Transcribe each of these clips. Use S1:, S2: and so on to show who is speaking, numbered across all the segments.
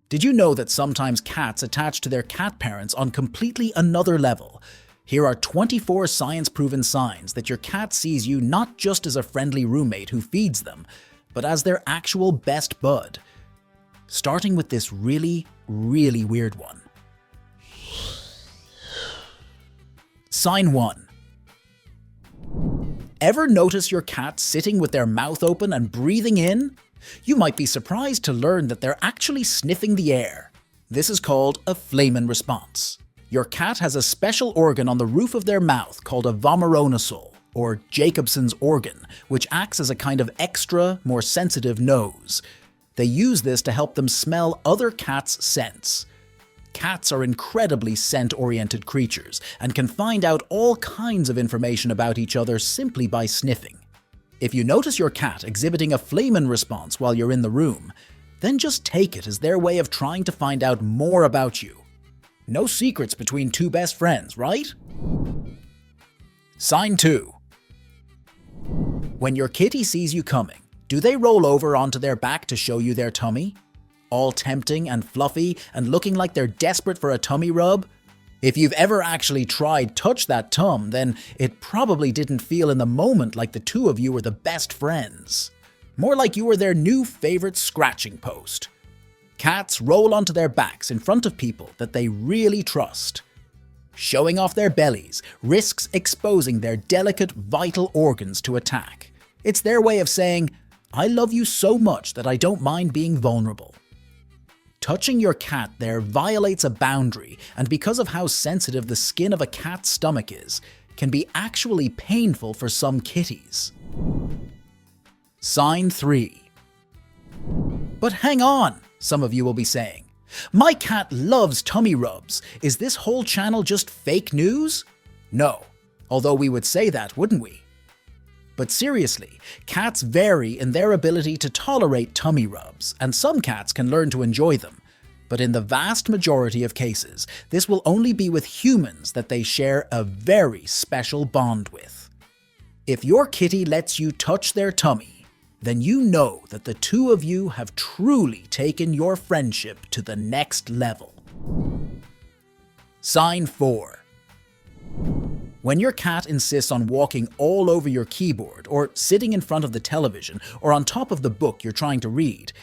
S1: Did you know that sometimes cats attach to their cat parents on completely another level? Here are 24 science-proven signs that your cat sees you not just as a friendly roommate who feeds them, but as their actual best bud. Starting with this really weird one. Sign 1. Ever notice your cat sitting with their mouth open and breathing in? You might be surprised to learn that they're actually sniffing the air. This is called a Feline response. Your cat has a special organ on the roof of their mouth called a vomeronasal, or Jacobson's organ, which acts as a kind of extra, more sensitive nose. They use this to help them smell other cats' scents. Cats are incredibly scent-oriented creatures and can find out all kinds of information about each other simply by sniffing. If you notice your cat exhibiting a Feline response while you're in the room, then just take it as their way of trying to find out more about you. No secrets between two best friends, right? Sign 2. When your kitty sees you coming, do they roll over onto their back to show you their tummy? All tempting and fluffy and looking like they're desperate for a tummy rub? If you've ever actually tried touch that tum, then it probably didn't feel in the moment like the two of you were the best friends. More like you were their new favorite scratching post. Cats roll onto their backs in front of people that they really trust. Showing off their bellies risks exposing their delicate, vital organs to attack. It's their way of saying, "I love you so much that I don't mind being vulnerable." Touching your cat there violates a boundary, and because of how sensitive the skin of a cat's stomach is, can be actually painful for some kitties. Sign 3. But hang on, some of you will be saying. My cat loves tummy rubs. Is this whole channel just fake news? No, although we would say that, wouldn't we? But seriously, cats vary in their ability to tolerate tummy rubs, and some cats can learn to enjoy them. But in the vast majority of cases, this will only be with humans that they share a very special bond with. If your kitty lets you touch their tummy, then you know that the two of you have truly taken your friendship to the next level. Sign 4. When your cat insists on walking all over your keyboard, or sitting in front of the television, or on top of the book you're trying to read,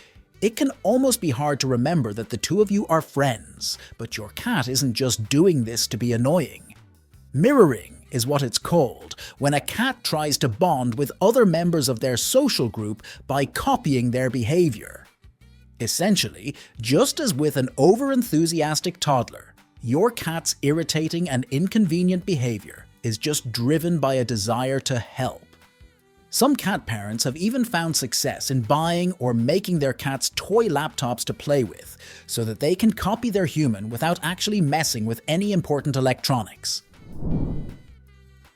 S1: it can almost be hard to remember that the two of you are friends, but your cat isn't just doing this to be annoying. Mirroring is what it's called, when a cat tries to bond with other members of their social group by copying their behavior. Essentially, just as with an over-enthusiastic toddler, your cat's irritating and inconvenient behavior is just driven by a desire to help. Some cat parents have even found success in buying or making their cats toy laptops to play with, so that they can copy their human without actually messing with any important electronics.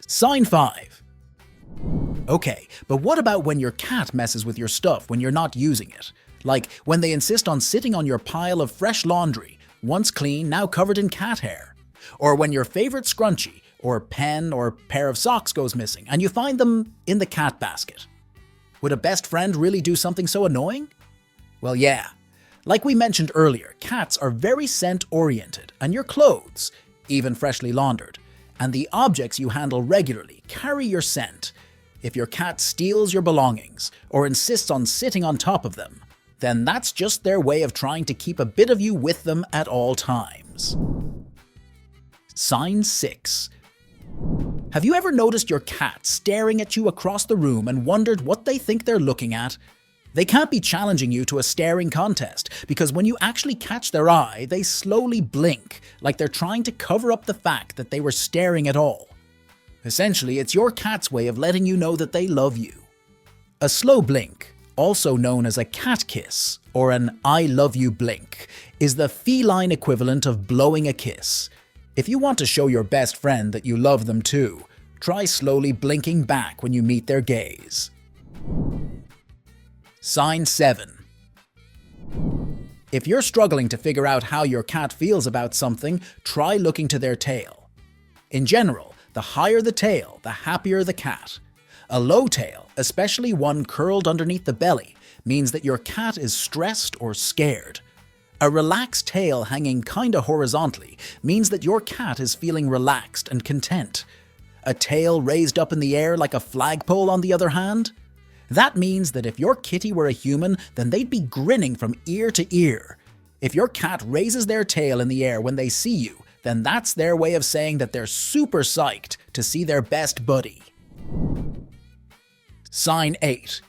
S1: Sign 5. Okay, but what about when your cat messes with your stuff when you're not using it? Like when they insist on sitting on your pile of fresh laundry, once clean, now covered in cat hair. Or when your favorite scrunchie, or pen, or pair of socks goes missing, and you find them in the cat basket. Would a best friend really do something so annoying? Well, yeah. Like we mentioned earlier, cats are very scent-oriented, and your clothes, even freshly laundered, and the objects you handle regularly carry your scent. If your cat steals your belongings, or insists on sitting on top of them, then that's just their way of trying to keep a bit of you with them at all times. Sign 6. Have you ever noticed your cat staring at you across the room and wondered what they think they're looking at? They can't be challenging you to a staring contest, because when you actually catch their eye, they slowly blink, like they're trying to cover up the fact that they were staring at all. Essentially, it's your cat's way of letting you know that they love you. A slow blink, also known as a cat kiss, or an I love you blink, is the feline equivalent of blowing a kiss. If you want to show your best friend that you love them too, try slowly blinking back when you meet their gaze. Sign 7. If you're struggling to figure out how your cat feels about something, try looking to their tail. In general, the higher the tail, the happier the cat. A low tail, especially one curled underneath the belly, means that your cat is stressed or scared. A relaxed tail hanging kinda horizontally means that your cat is feeling relaxed and content. A tail raised up in the air like a flagpole, on the other hand, that means that if your kitty were a human, then they'd be grinning from ear to ear. If your cat raises their tail in the air when they see you, then that's their way of saying that they're super psyched to see their best buddy. Sign 8.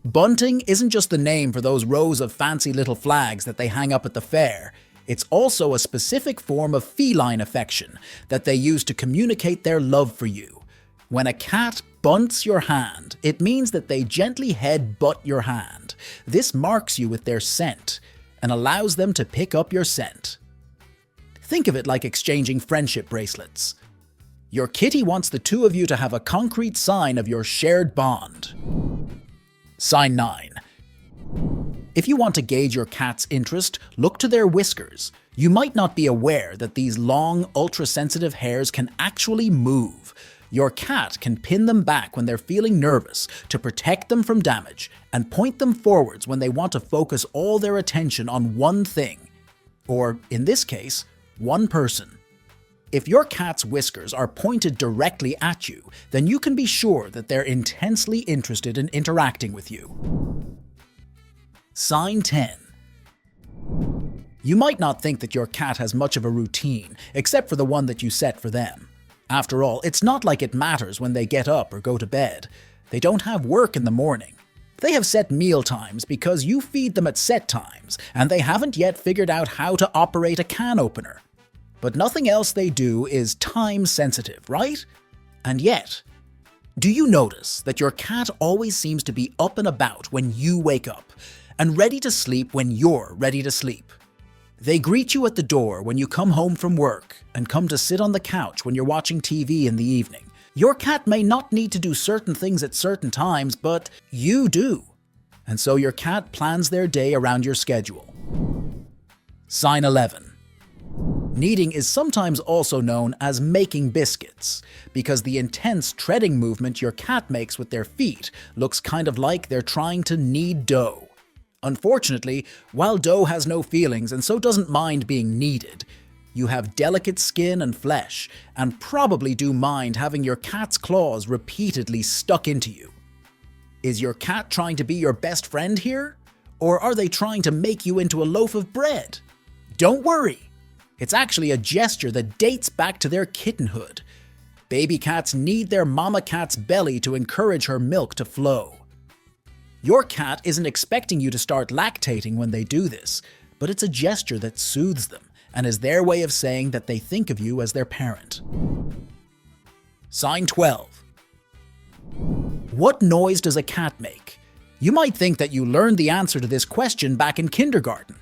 S1: Bunting isn't just the name for those rows of fancy little flags that they hang up at the fair. It's also a specific form of feline affection that they use to communicate their love for you. When a cat bunts your hand, it means that they gently head-butt your hand. This marks you with their scent and allows them to pick up your scent. Think of it like exchanging friendship bracelets. Your kitty wants the two of you to have a concrete sign of your shared bond. Sign 9. If you want to gauge your cat's interest, look to their whiskers. You might not be aware that these long, ultra-sensitive hairs can actually move. Your cat can pin them back when they're feeling nervous to protect them from damage, and point them forwards when they want to focus all their attention on one thing, or, in this case, one person. If your cat's whiskers are pointed directly at you, then you can be sure that they're intensely interested in interacting with you. Sign 10. You might not think that your cat has much of a routine, except for the one that you set for them. After all, it's not like it matters when they get up or go to bed. They don't have work in the morning. They have set meal times because you feed them at set times, and they haven't yet figured out how to operate a can opener. But nothing else they do is time sensitive, right? And yet, do you notice that your cat always seems to be up and about when you wake up, and ready to sleep when you're ready to sleep? They greet you at the door when you come home from work, and come to sit on the couch when you're watching TV in the evening. Your cat may not need to do certain things at certain times, but you do. And so your cat plans their day around your schedule. Sign 11. Kneading is sometimes also known as making biscuits, because the intense treading movement your cat makes with their feet looks kind of like they're trying to knead dough. Unfortunately, while dough has no feelings and so doesn't mind being kneaded, you have delicate skin and flesh, and probably do mind having your cat's claws repeatedly stuck into you. Is your cat trying to be your best friend here? Or are they trying to make you into a loaf of bread? Don't worry! It's actually a gesture that dates back to their kittenhood. Baby cats need their mama cat's belly to encourage her milk to flow. Your cat isn't expecting you to start lactating when they do this, but it's a gesture that soothes them and is their way of saying that they think of you as their parent. Sign 12. What noise does a cat make? You might think that you learned the answer to this question back in kindergarten.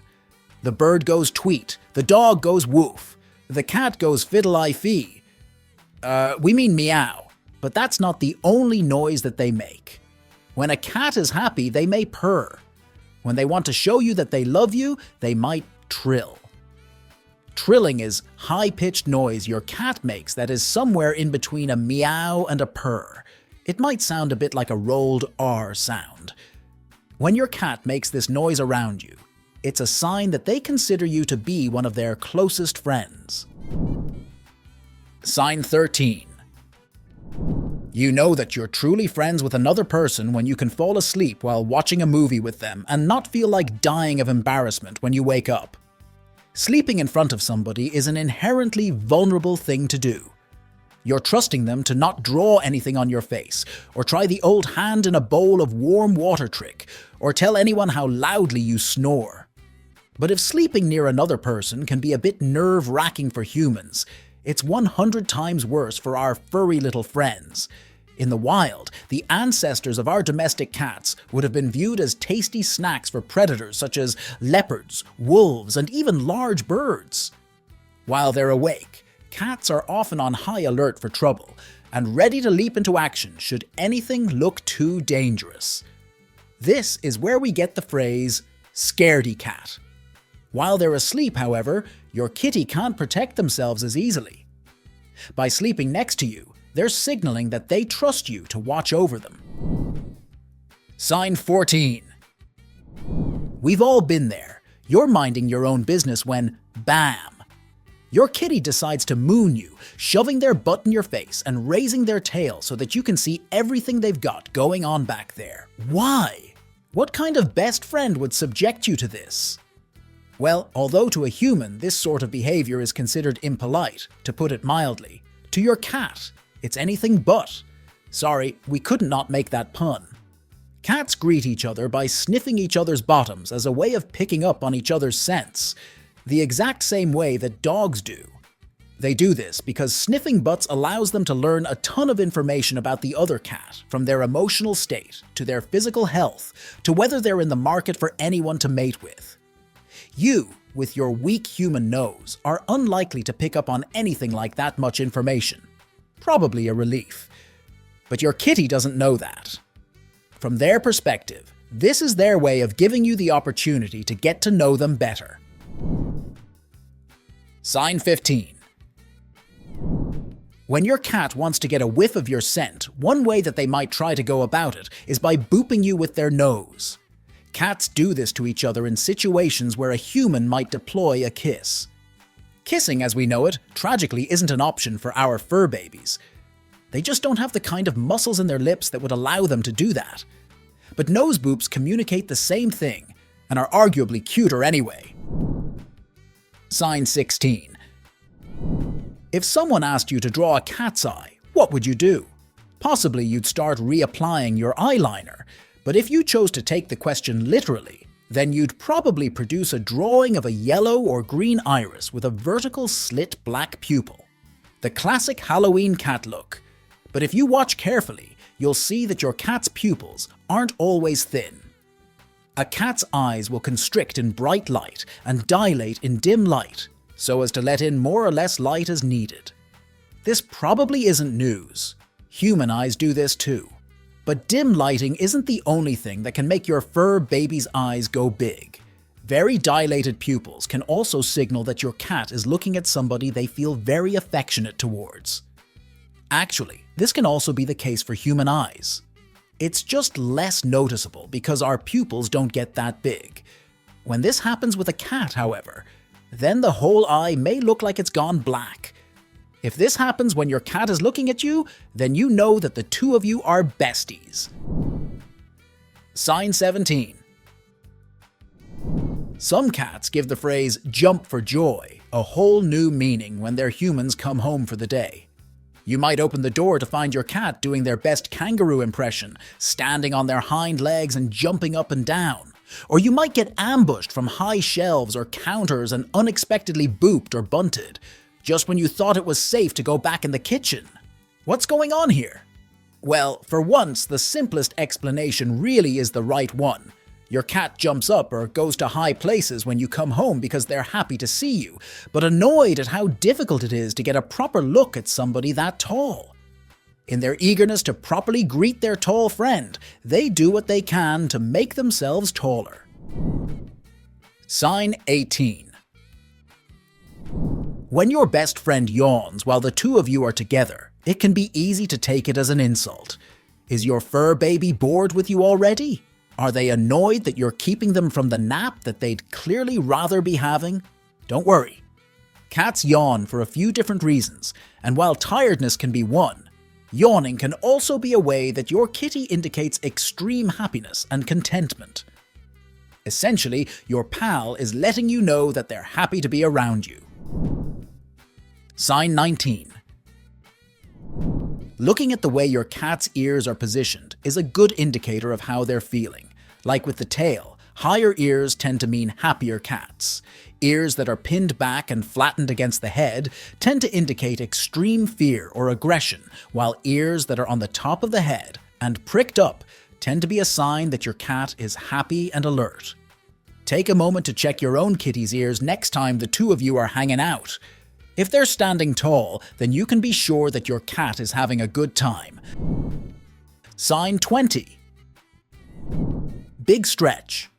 S1: The bird goes tweet, the dog goes woof, the cat goes fiddle-I-fee. We mean meow, but that's not the only noise that they make. When a cat is happy, they may purr. When they want to show you that they love you, they might trill. Trilling is high-pitched noise your cat makes that is somewhere in between a meow and a purr. It might sound a bit like a rolled R sound. When your cat makes this noise around you, it's a sign that they consider you to be one of their closest friends. Sign 13. You know that you're truly friends with another person when you can fall asleep while watching a movie with them and not feel like dying of embarrassment when you wake up. Sleeping in front of somebody is an inherently vulnerable thing to do. You're trusting them to not draw anything on your face, or try the old hand in a bowl of warm water trick, or tell anyone how loudly you snore. But if sleeping near another person can be a bit nerve-wracking for humans, it's 100 times worse for our furry little friends. In the wild, the ancestors of our domestic cats would have been viewed as tasty snacks for predators such as leopards, wolves, and even large birds. While they're awake, cats are often on high alert for trouble and ready to leap into action should anything look too dangerous. This is where we get the phrase, scaredy cat. While they're asleep, however, your kitty can't protect themselves as easily. By sleeping next to you, they're signaling that they trust you to watch over them. Sign 14. We've all been there. You're minding your own business when, bam! Your kitty decides to moon you, shoving their butt in your face and raising their tail so that you can see everything they've got going on back there. Why? What kind of best friend would subject you to this? Well, although to a human this sort of behavior is considered impolite, to put it mildly, to your cat, it's anything but. Sorry, we could not make that pun. Cats greet each other by sniffing each other's bottoms as a way of picking up on each other's scents, the exact same way that dogs do. They do this because sniffing butts allows them to learn a ton of information about the other cat, from their emotional state, to their physical health, to whether they're in the market for anyone to mate with. You, with your weak human nose, are unlikely to pick up on anything like that much information. Probably a relief. But your kitty doesn't know that. From their perspective, this is their way of giving you the opportunity to get to know them better. Sign 15. When your cat wants to get a whiff of your scent, one way that they might try to go about it is by booping you with their nose. Cats do this to each other in situations where a human might deploy a kiss. Kissing, as we know it, tragically isn't an option for our fur babies. They just don't have the kind of muscles in their lips that would allow them to do that. But nose boops communicate the same thing, and are arguably cuter anyway. Sign 16. If someone asked you to draw a cat's eye, what would you do? Possibly you'd start reapplying your eyeliner, but if you chose to take the question literally, then you'd probably produce a drawing of a yellow or green iris with a vertical slit black pupil. The classic Halloween cat look. But if you watch carefully, you'll see that your cat's pupils aren't always thin. A cat's eyes will constrict in bright light and dilate in dim light, so as to let in more or less light as needed. This probably isn't news. Human eyes do this too. But dim lighting isn't the only thing that can make your fur baby's eyes go big. Very dilated pupils can also signal that your cat is looking at somebody they feel very affectionate towards. Actually, this can also be the case for human eyes. It's just less noticeable because our pupils don't get that big. When this happens with a cat, however, then the whole eye may look like it's gone black. If this happens when your cat is looking at you, then you know that the two of you are besties. Sign 17. Some cats give the phrase "jump for joy" a whole new meaning when their humans come home for the day. You might open the door to find your cat doing their best kangaroo impression, standing on their hind legs and jumping up and down. Or you might get ambushed from high shelves or counters and unexpectedly booped or bunted, just when you thought it was safe to go back in the kitchen. What's going on here? Well, for once, the simplest explanation really is the right one. Your cat jumps up or goes to high places when you come home because they're happy to see you, but annoyed at how difficult it is to get a proper look at somebody that tall. In their eagerness to properly greet their tall friend, they do what they can to make themselves taller. Sign 18. When your best friend yawns while the two of you are together, it can be easy to take it as an insult. Is your fur baby bored with you already? Are they annoyed that you're keeping them from the nap that they'd clearly rather be having? Don't worry. Cats yawn for a few different reasons, and while tiredness can be one, yawning can also be a way that your kitty indicates extreme happiness and contentment. Essentially, your pal is letting you know that they're happy to be around you. Sign 19. Looking at the way your cat's ears are positioned is a good indicator of how they're feeling. Like with the tail, higher ears tend to mean happier cats. Ears that are pinned back and flattened against the head tend to indicate extreme fear or aggression, while ears that are on the top of the head and pricked up tend to be a sign that your cat is happy and alert. Take a moment to check your own kitty's ears next time the two of you are hanging out. If they're standing tall, then you can be sure that your cat is having a good time. Sign 20. Big stretch.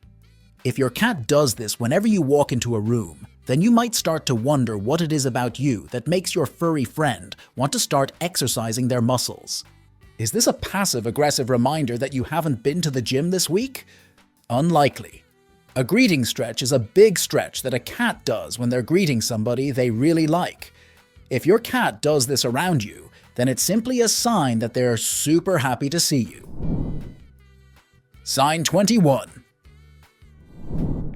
S1: If your cat does this whenever you walk into a room, then you might start to wonder what it is about you that makes your furry friend want to start exercising their muscles. Is this a passive-aggressive reminder that you haven't been to the gym this week? Unlikely. A greeting stretch is a big stretch that a cat does when they're greeting somebody they really like. If your cat does this around you, then it's simply a sign that they're super happy to see you. Sign 21.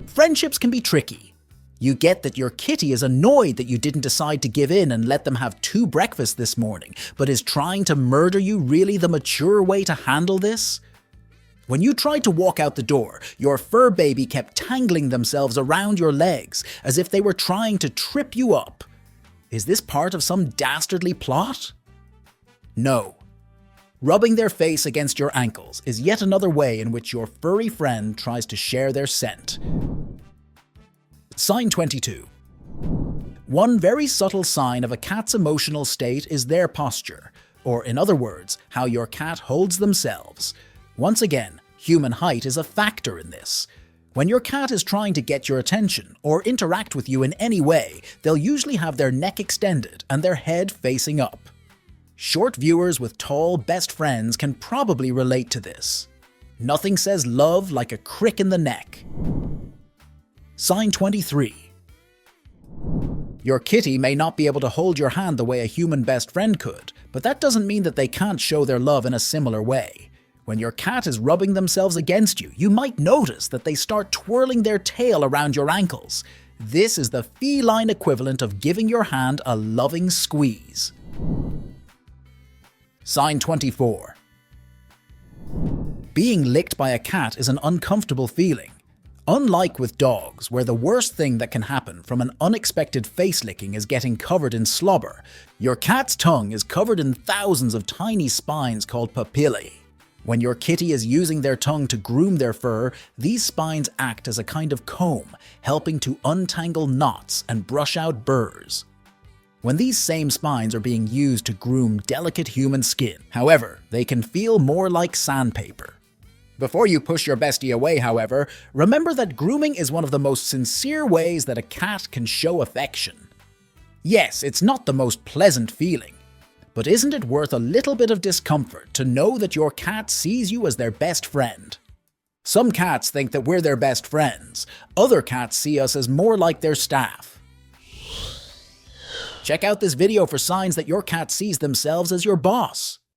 S1: Friendships can be tricky. You get that your kitty is annoyed that you didn't decide to give in and let them have 2 breakfasts this morning, but is trying to murder you really the mature way to handle this? When you tried to walk out the door, your fur baby kept tangling themselves around your legs as if they were trying to trip you up. Is this part of some dastardly plot? No. Rubbing their face against your ankles is yet another way in which your furry friend tries to share their scent. Sign 22. One very subtle sign of a cat's emotional state is their posture, or in other words, how your cat holds themselves. Once again, human height is a factor in this. When your cat is trying to get your attention or interact with you in any way, they'll usually have their neck extended and their head facing up. Short viewers with tall best friends can probably relate to this. Nothing says love like a crick in the neck. Sign 23. Your kitty may not be able to hold your hand the way a human best friend could, but that doesn't mean that they can't show their love in a similar way. When your cat is rubbing themselves against you, you might notice that they start twirling their tail around your ankles. This is the feline equivalent of giving your hand a loving squeeze. Sign 24. Being licked by a cat is an uncomfortable feeling. Unlike with dogs, where the worst thing that can happen from an unexpected face licking is getting covered in slobber, your cat's tongue is covered in thousands of tiny spines called papillae. When your kitty is using their tongue to groom their fur, these spines act as a kind of comb, helping to untangle knots and brush out burrs. When these same spines are being used to groom delicate human skin, however, they can feel more like sandpaper. Before you push your bestie away, however, remember that grooming is one of the most sincere ways that a cat can show affection. Yes, it's not the most pleasant feeling, but isn't it worth a little bit of discomfort to know that your cat sees you as their best friend? Some cats think that we're their best friends. Other cats see us as more like their staff. Check out this video for signs that your cat sees themselves as your boss.